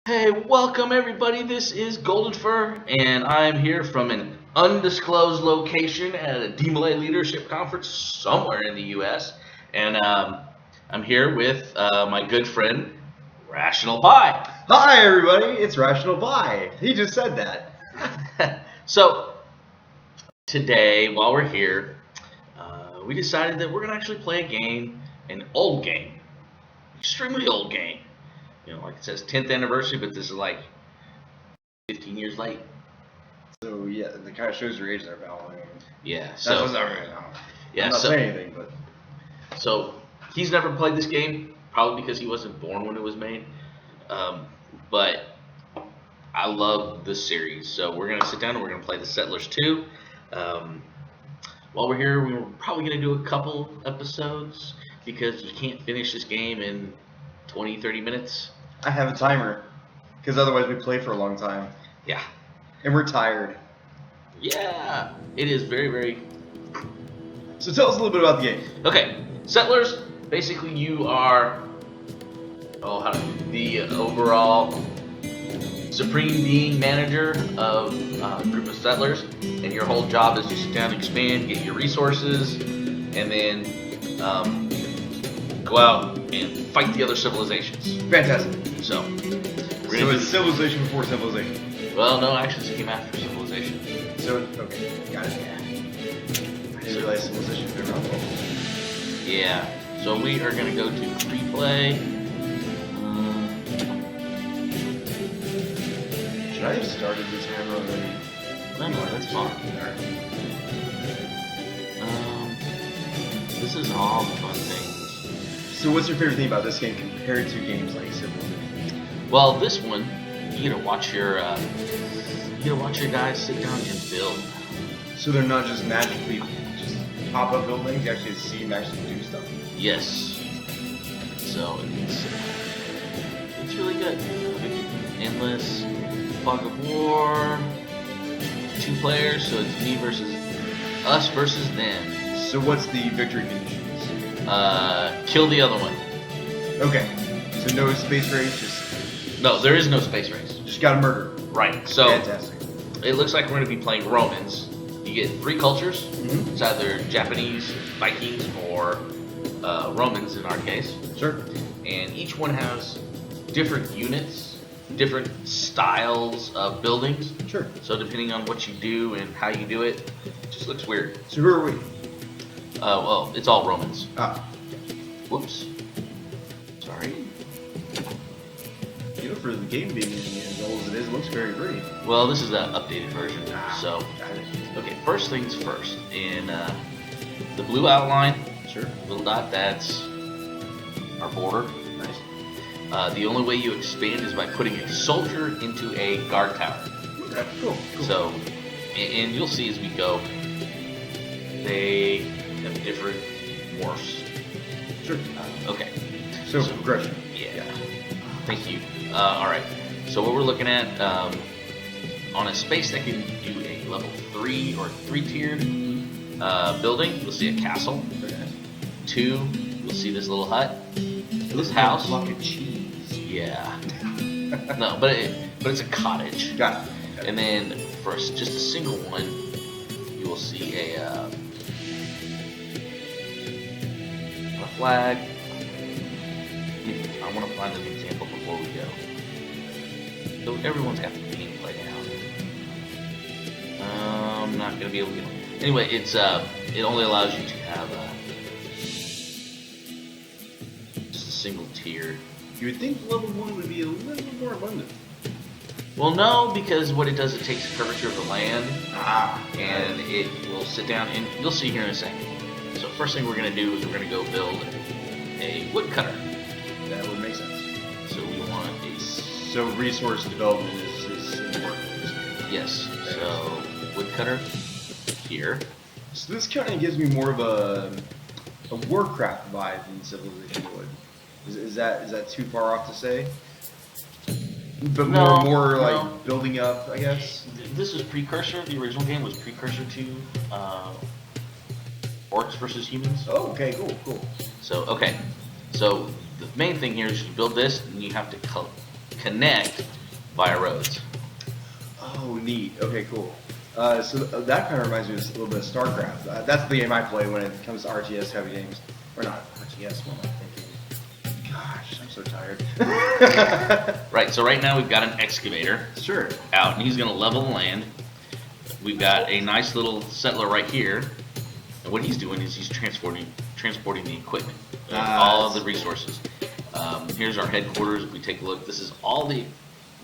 Hey, welcome everybody. This is Golden Fur, and I'm here from an undisclosed location at a DeMolay leadership conference somewhere in the U.S. And I'm here with my good friend, Rational Pie. Hi everybody, it's Rational Pie. He just said that. So today, while we're here, we decided that we're gonna actually play a game, an old game, extremely old game. You know, like it says 10th anniversary, but this is like 15 years late. So yeah, that kind of shows your age there, pal. Yeah. That's So not right now. yeah. I'm not So saying anything, but so he's never played this game, probably because he wasn't born when it was made. But I love this series, so we're gonna sit down and we're gonna play the Settlers 2. While we're here, we're probably gonna do a couple episodes because you can't finish this game in 20-30 minutes. I have a timer because otherwise we play for a long time Yeah. and we're tired. Yeah. It is very, very. So tell us a little bit about the game. Okay. Settlers. Basically, you are the overall supreme being manager of a group of settlers, and your whole job is to sit down, expand, get your resources, and then go out and fight the other civilizations. Fantastic. So, So it's civilization before civilization. well, no, actually, it came after civilization. So okay, got it. I didn't realize civilization had been around for a while. Yeah. So we are gonna go to free play. Should I have started this hammer already? No, that's fine. This is all the fun things. So what's your favorite thing about this game compared to games like Civilization? Well, this one, you gotta watch your guys sit down and build. So they're not just magically just pop up buildings, you actually see them actually do stuff. Yes. So it's really good. Endless fog of war. 2 players, so it's me versus us versus them. So what's the victory conditions? Kill the other one. Okay. So no space race, just No, there is no space race. gotta murder. Right. So Fantastic. it looks like we're going to be playing Romans. You get 3 cultures. Mm-hmm. It's either Japanese, Vikings, or Romans in our case. Sure. And each one has different units, different styles of buildings. Sure. So depending on what you do and how you do it, it just looks weird. So who are we? Well, it's all Romans. Ah. Whoops. Sorry. You know, for the game being as old as it is, it looks very pretty. Well, this is the updated version. So, Got it. okay, first things first. In the blue outline, Sure. little dot, that's our border. Nice. The only way you expand is by putting a soldier into a guard tower. Okay, cool. So, and you'll see as we go, they have different morphs. Sure. Okay. So progression. Yeah. Thank you. All right. So what we're looking at on a space that can do a level 3 or 3-tiered building, you'll see a castle. Very nice. 2, you'll see this little hut. This house. Block of cheese. Yeah. No, but it's a cottage. Got it. And then for just a single one, you will see a flag. I want to find an example before we go. So everyone's got the gameplay now. I'm not gonna be able to get. Anyway, it only allows you to have just a single tier. You would think level 1 would be a little bit more abundant. Well, no, because what it does, it takes the curvature of the land, Ah. and it will sit down, and you'll see here in a second. So first thing we're gonna do is we're gonna go build a woodcutter. That would make sense. So we want a So resource development is important. yes. So woodcutter here. So this kind of gives me more of a Warcraft vibe than Civilization would. Is that too far off to say? But No, more no. like building up, I guess. This is precursor. The original game was precursor to orcs versus humans. Oh, okay, cool. So okay. So the main thing here is you build this, and you have to connect via roads. Oh, neat. Okay, cool. So that kind of reminds me of a little bit of StarCraft. That's the game I play when it comes to RTS heavy games. Or not RTS, what am I thinking? Gosh, I'm so tired. Right, so right now we've got an excavator Sure. out, and he's going to level the land. We've got a nice little settler right here, and what he's doing is he's transporting the equipment, all of the resources. Here's our headquarters. If we take a look, this is all the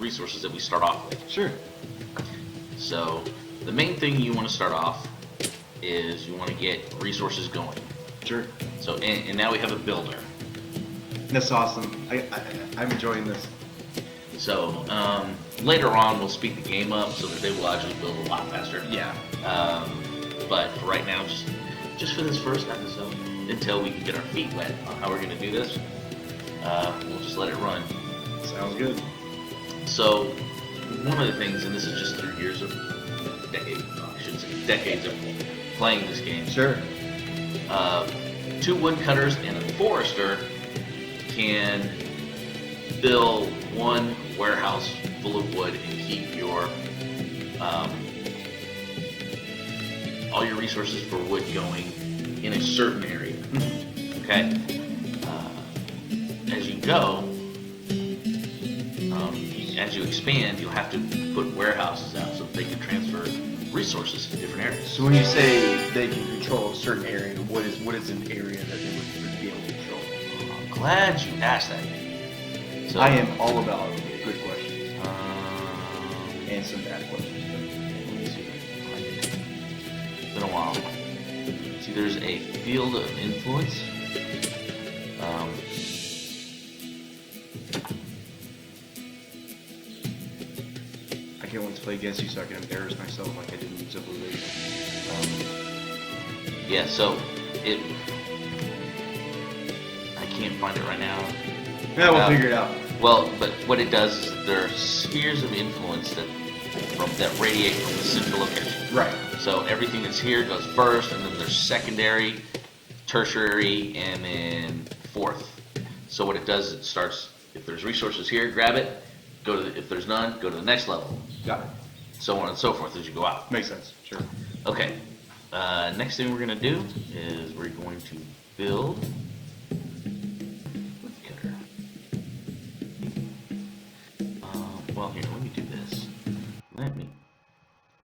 resources that we start off with. Sure. So the main thing you want to start off is you want to get resources going. Sure. So and now we have a builder. That's awesome. I'm enjoying this. So later on we'll speed the game up so that they will actually build a lot faster. Yeah. But for right now, just for this first episode, until we can get our feet wet on how we're going to do this, we'll just let it run. Sounds good. So one of the things, and this is just through decades of playing this game. Sure. 2 woodcutters and a forester can build 1 warehouse full of wood and keep your all your resources for wood going in a certain area. Okay. As you go, as you expand, you'll have to put warehouses out so that they can transfer resources to different areas. So when you say they can control a certain area, what is an area that they would be able to control? I'm glad you asked that. So, I am all about good questions and some bad questions. Let me see. It's been a while. See, there's a field of influence. I can't wait to play against you so I can embarrass myself like I did in Civilization. Yeah, so I can't find it right now. Yeah, we'll figure it out. Well, but what it does is there are spheres of influence that radiate from the central location. Right. So everything that's here goes first, and then there's secondary, tertiary, and then fourth. So what it does, it starts, if there's resources here, grab it, if there's none, go to the next level. Got it. So on and so forth as you go out. Makes sense. Sure. Okay. Next thing we're going to do is we're going to build woodcutter. Well, here, let me do this.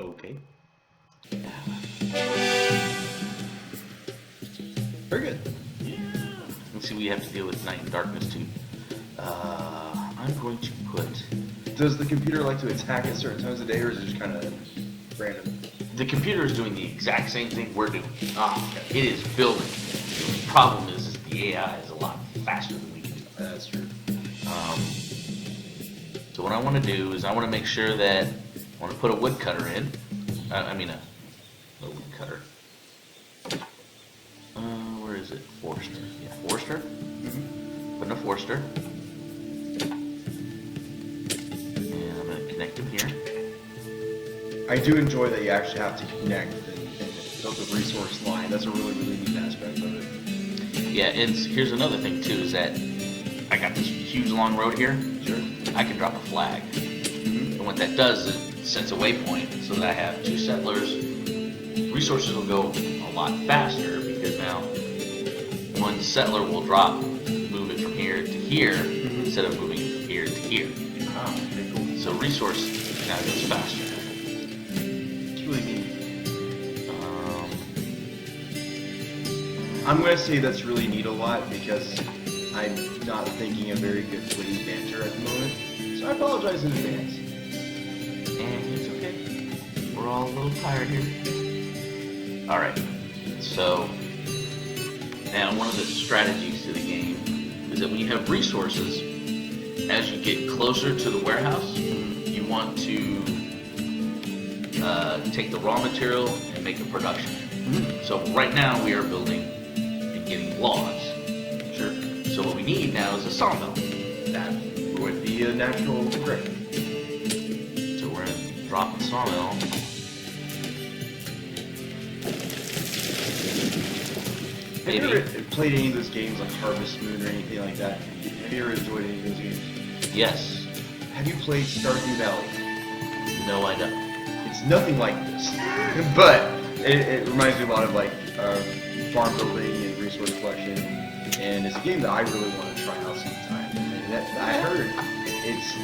Okay. Very good. Yeah. Let's see, we have to deal with night and darkness too. I'm going to put... Does the computer like to attack at certain times of day, or is it just kind of random? The computer is doing the exact same thing we're doing. Okay. It is building. The problem is the AI is a lot faster than we can do. That's true. So what I want to do is I want to make sure that I want to put a woodcutter in. A woodcutter. Where is it? Forester. Yeah, forester. Mm-hmm. Put in a forester. And I'm going to connect them here. I do enjoy that you actually have to connect and build the resource line. That's a really, really neat aspect of it. Yeah, and here's another thing too, is that I got this huge long road here. Sure. I can drop a flag. And what that does is it sets a waypoint so that I have 2 settlers. Resources will go a lot faster because now 1 settler will move it from here to here instead of moving it from here to here. Ah, okay, cool. So resource now goes faster. It's really neat. I'm going to say that's really neat a lot because I'm not thinking a very good witty banter at the moment. So I apologize in advance. And it's okay. We're all a little tired here. Alright, so now one of the strategies to the game is that when you have resources, as you get closer to the warehouse, you want to take the raw material and make a production. So right now we are building and getting logs. Sure. So what we need now is a sawmill. That would be a natural progression. So we're going to drop the sawmill. Have you ever played any of those games like Harvest Moon or anything like that? Have you ever enjoyed any of those games? Yes. have you played Stardew Valley? No, I don't. It's nothing like this, but it reminds me a lot of like farm building and resource collection, and it's a game that I really want to try out sometime. And I heard it's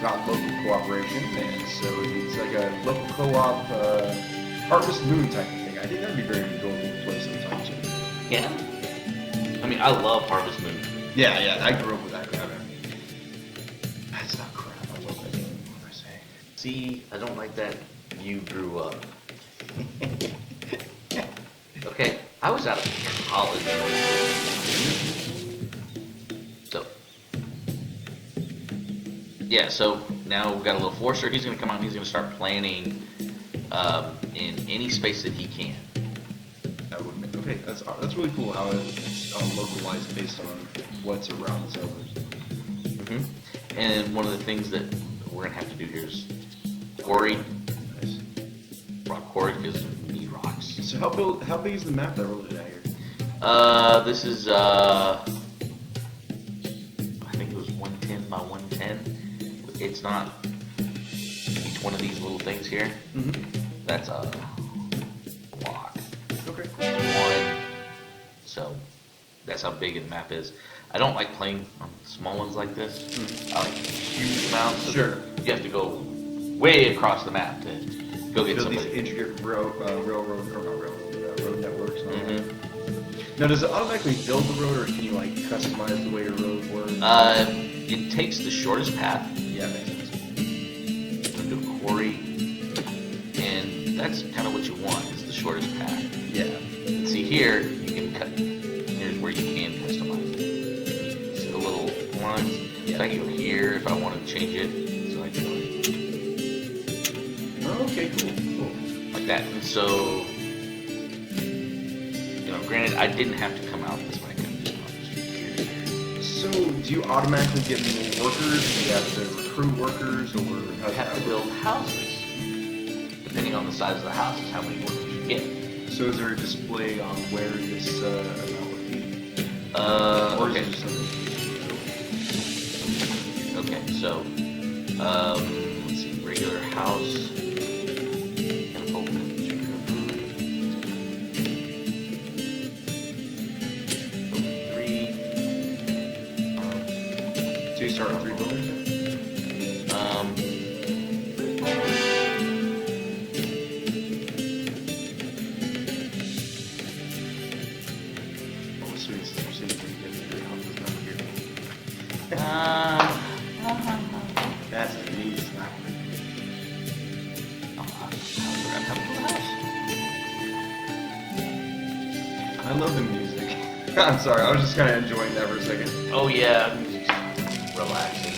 got local cooperation, and so it's like a local co-op Harvest Moon type of thing. I think that'd be very enjoyable to play sometime too. Yeah. I mean, I love Harvest Moon. Yeah, I grew up with that crap. That's not crap. I love that game. What am I saying? See, I don't like that you grew up. Okay, I was out of college. So, yeah, so now we've got a little forester. He's going to come out and he's going to start planning in any space that he can. Okay, that's really cool how it's localized based on what's around the servers. Mm-hmm. And one of the things that we're going to have to do here is quarry. Nice. Rock quarry, because we need rocks. So how big is the map that we're looking at here? This is I think it was 110 by 110. It's not each one of these little things here. Mm-hmm. That's a block. Okay. One. So that's how big the map is. I don't like playing on small ones like this. I like huge amounts. So Sure. You have to go way across the map to go get Build somebody. these intricate road networks. And all that. Mm-hmm. Now, does it automatically build the road, or can you like customize the way your road works? It takes the shortest path. Yeah, makes sense. Do a quarry, and that's kind of what you want, is the shortest path. Yeah. And see here, you can cut. Here's where you can customize it. See the little ones? Yeah. So I can go here if I want to change it. So I can go Oh, okay, cool. like that. And so, granted, I didn't have to come out this way. I could have just gone straight here. So, do you automatically get more workers? Do you have to recruit workers, or how You have to build houses. Depending on the size of the house is how many workers you get. So, is there a display on where this amount would be? Or is Okay. it just something? Okay, so, let's see, regular house. And open. Three. So you start with 3 buildings? Oh, sweet. So you're saying you can get 3 houses down here. That's a neat snap. I love the music. I'm sorry, I was just kind of enjoying that for a second. Oh yeah, music's relaxing.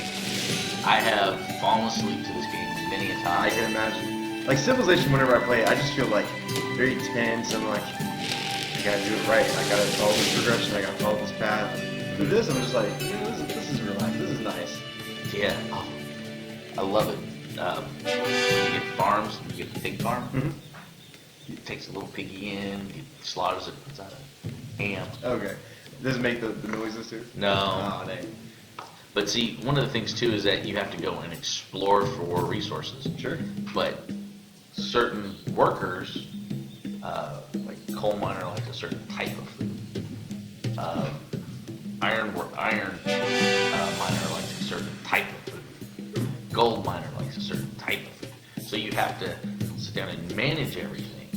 I have fallen asleep to this game many a I time. can imagine. Like Civilization, whenever I play it, I just feel like very tense. I'm like, I gotta do it right. I gotta follow this progression. I gotta follow this path. With this, I'm just like, this is relaxed. This is nice. Yeah, oh, I love it. When you get farms, you get the pig farm. Mm-hmm. It takes a little piggy in, it slaughters it, puts out a ham. Okay. Does it make the noises too? No. Oh, dang. But see, one of the things too is that you have to go and explore for resources. Sure. But certain workers, like coal miner likes a certain type of food. Iron miner likes a certain type of food. Gold miner likes a certain type of food. So you have to sit down and manage everything.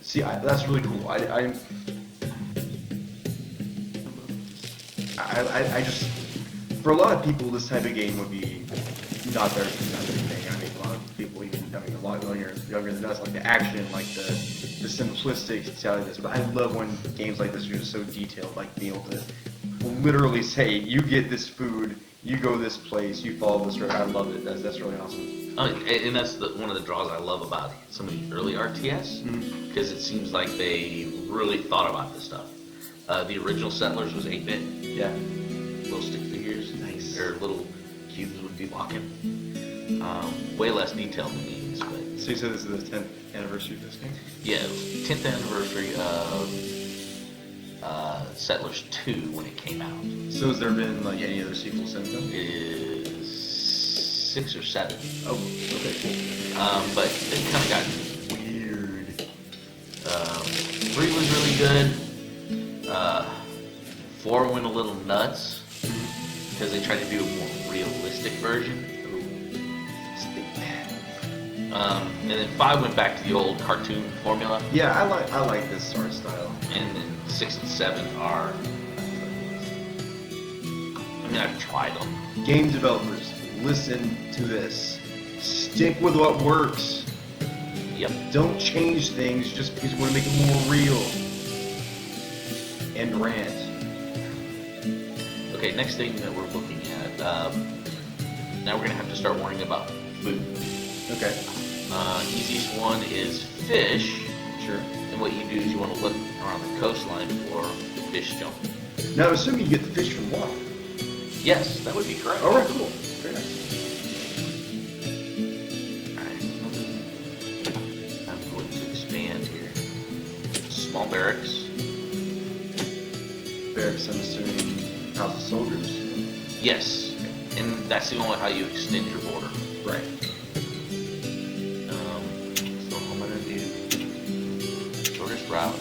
See, that's really cool. I just, for a lot of people, this type of game would be not their thing. I mean, a lot of people, even a lot younger than us, like the action, like the simplistic side of this. But I love when games like this are just so detailed, like being able to literally say, you get this food, you go this place, you follow this road. I love it. That's really awesome. And that's one of the draws I love about some of the early RTS, because it seems like they really thought about this stuff. The original Settlers was 8-bit. Yeah. Little stick figures. Nice. Or little cubes would be walking. Way less detailed than these, but So you said this is the 10th anniversary of this game? yeah, it was 10th anniversary of Settlers 2 when it came out. So has there been like any other sequels since then? Is 6 or 7. Oh, okay, cool. But it kind of got weird. 3 was really good. 4 went a little nuts because they tried to do a more realistic version. And then 5 went back to the old cartoon formula. Yeah, I like this art style. And then 6 and 7 are. I mean, I've tried them. Game developers, listen to this. Stick with what works. Yep. Don't change things just because you want to make it more real. And rant. Okay, next thing that we're looking at. Now we're gonna have to start worrying about food. Okay. Easiest one is fish. Sure. And what you do is you want to look around the coastline for fish jump. Now, assuming you get the fish from water. Yes, that would be correct. All right, cool. Very nice. Alright. I'm going to expand here. Small barracks. Barracks, I'm assuming, house of soldiers. Yes. And that's the only how you extend your border. Right. So I'm going to do shortest route.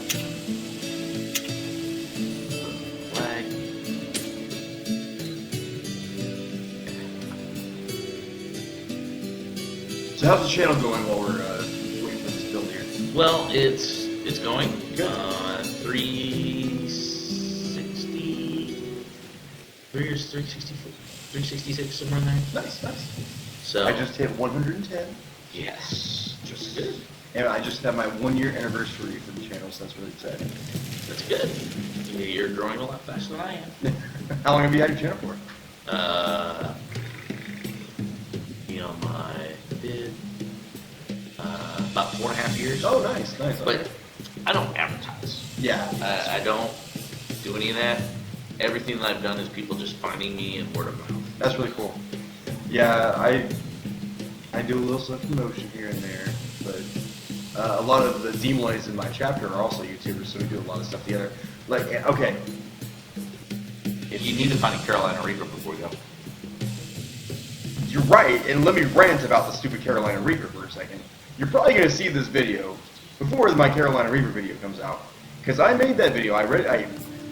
Flag. So how's the channel going while we're waiting for this build here? Well, it's going. Good. 360, 364, 366, somewhere in there. Nice, nice. So I just hit 110. yes, Just good. And I just had my 1-year anniversary for the channel, so that's really exciting. that's good. You're growing a lot faster than I am. How long have you had your channel for? You know, my bid about 4.5 years. Oh, nice, nice. But I don't advertise. Yeah. I don't do any of that. Everything that I've done is people just finding me and word of mouth. That's really cool. Yeah, I do a little self-promotion here and there, but a lot of the DeMolays in my chapter are also YouTubers, so we do a lot of stuff together. Like, okay. You need to find a Carolina Reaper before you go. You're right, and let me rant about the stupid Carolina Reaper for a second. You're probably going to see this video before my Carolina Reaper video comes out, because I made that video. I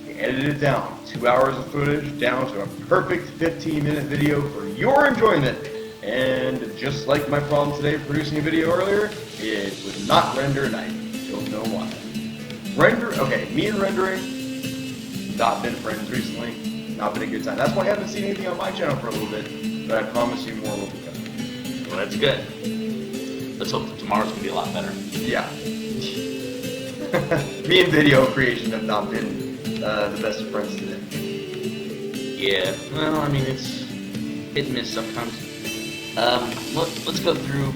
edited it down, 2 hours of footage down to a perfect 15-minute video for your enjoyment. And just like my problem today producing a video earlier, it would not render, and I don't know why. Me and rendering, not been friends recently, not been a good time. That's why I haven't seen anything on my channel for a little bit, but I promise you more will be coming. Well, that's good. Let's hope that tomorrow's gonna be a lot better. Yeah. Me and video creation have not been the best of friends today. Yeah. Well, I mean, it's hit and miss sometimes. Let's go through,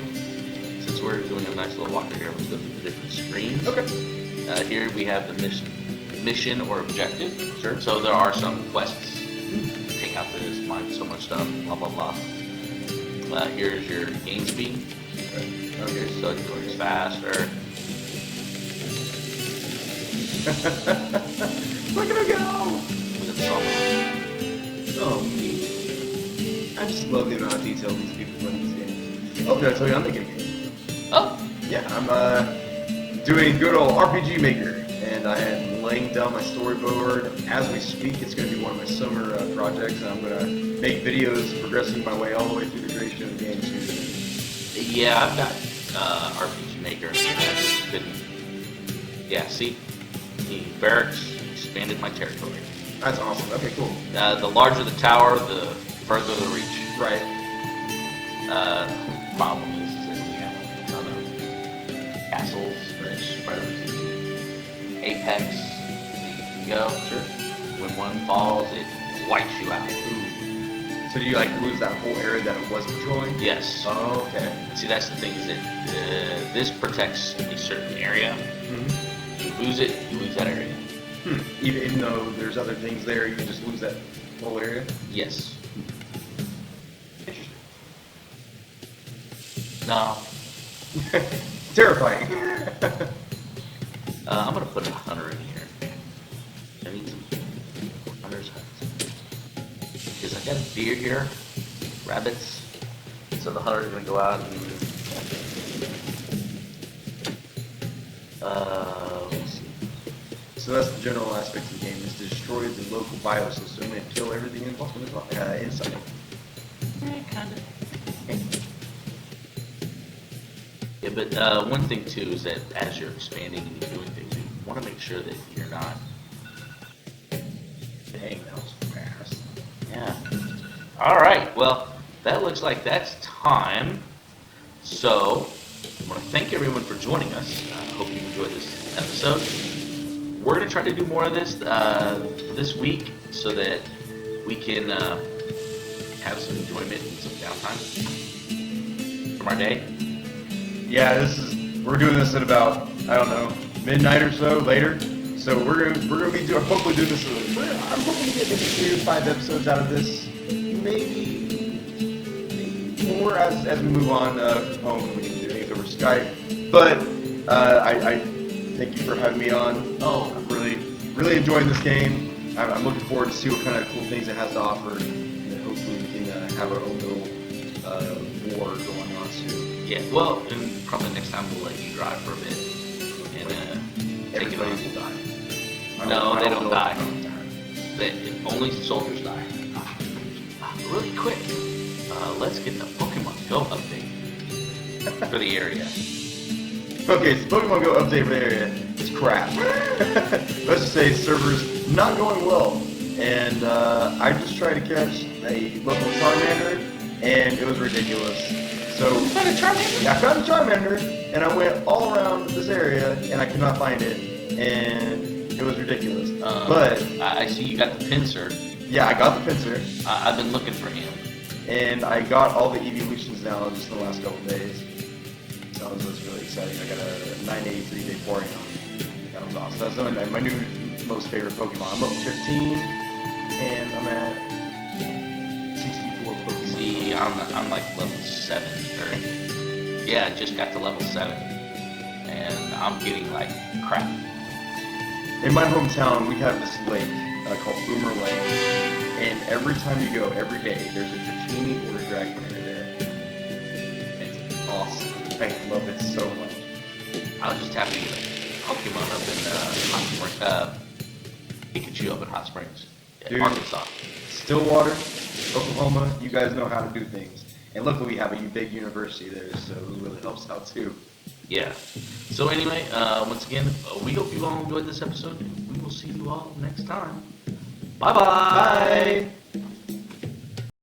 since we're doing a nice little walkthrough here, let's go through the different screens. Okay. Here we have the mission or objective. Sure. So there are some quests. Take out this, find so much stuff, blah, blah, blah. Here's your game speed. Okay, so it goes faster. Look at him go! Look at the song. Oh, neat. I just love the amount of detail these people put in these games. Oh, did I tell you I'm making a game? Oh! Yeah, I'm doing good old RPG Maker, and I am laying down my storyboard as we speak. It's going to be one of my summer projects, and I'm going to make videos progressing my way all the way through the creation of the game soon. Yeah, I've got RPG Maker. I've just been, yeah, see? The barracks expanded my territory. That's awesome. Okay, cool. The larger the tower, the further the reach. Right. Problem is that we have a ton of castles that spread over the apex. You can go. Sure. When one falls, it wipes you out. So do you like lose that whole area that it was patrolling? Yes. Oh, okay. See, that's the thing is that this protects a certain area. Mm-hmm. You lose it, you lose that area. Even though there's other things there, you can just lose that whole area? Yes. Interesting. No. Terrifying. I'm gonna put a hunter in here. I need some hunter's huts. Because I got a deer here, rabbits, So the hunter's gonna go out and let's see. So that's the general aspect of the game, is to destroy the local biosystem and kill everything inside. Kinda. Yeah, but one thing too is that as you're expanding and you're doing things, you want to make sure that you're not. Dang, that was fast. Yeah. All right. Well, that looks like that's time. So I want to thank everyone for joining us. I hope you enjoyed this episode. We're going to try to do more of this this week so that we can have some enjoyment and some downtime from our day. Yeah, we're doing this at about, I don't know, midnight or so later. So we're gonna be hopefully doing this. I'm hoping to get maybe 3 to 5 episodes out of this, maybe more as we move on from home. We can do things over Skype. But I thank you for having me on. Oh, I'm really enjoying this game. I'm looking forward to see what kind of cool things it has to offer, and hopefully we can have our own little war going on soon. yeah. Well, and probably next time we'll let you drive for a bit and take it Everybody on. will die. No, they don't die. I don't die. Only soldiers die. Really quick, let's get the Pokemon Go update for the area. Okay, so Pokemon Go update for the area is crap. Let's just say servers not going well. And I just tried to catch a local Charmander, and it was ridiculous. So You found a Charmander? yeah, I found a Charmander, and I went all around this area, and I could not find it. And it was ridiculous. But I see you got the Pinsir. yeah, I got the Pinsir, I've been looking for him. and I got all the evolutions now just in the last couple days. So that was really exciting. I got a 983 day pouring on. That was awesome. That's my new most favorite Pokemon. I'm level 15, and I'm at 64 Pokemon. See, I'm like level 7 or yeah, I just got to level 7, and I'm getting like crap. In my hometown, we have this lake called Boomer Lake, and every time you go, every day, there's a Dratini or a Dragon in there. It's awesome. I love it so much. I was just happy to get a Pokemon up in Hot Springs, Pikachu up in Hot Springs, Dude. Arkansas. Stillwater, Oklahoma, you guys know how to do things. And luckily we have a big university there, so it really helps out too. Yeah. So anyway, once again, we hope you all enjoyed this episode. We will see you all next time. Bye-bye. Bye!